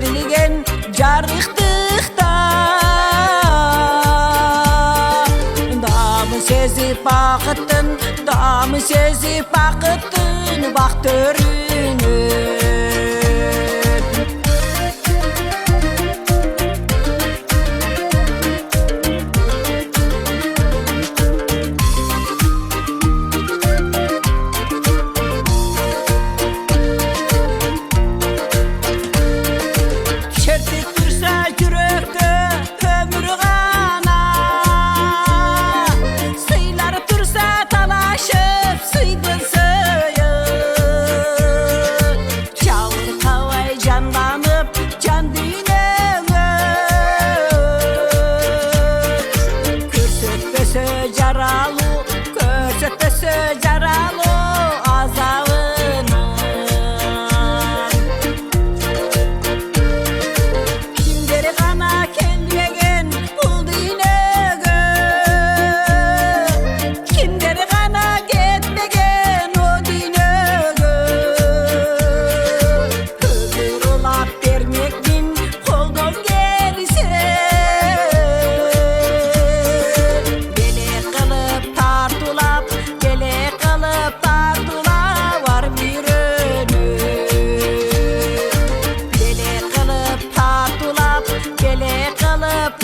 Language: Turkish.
berilgen jarıktıkta damı sezip bakıttın, damı sezip bakıttın baktörünü. Jaralı, körsetmese jaralı azabını. Kimleri kana kendegen buldu inege, kimleri kana gitmegen o dinege. Öbür olap vermektin koldan gelirse, gele kalıp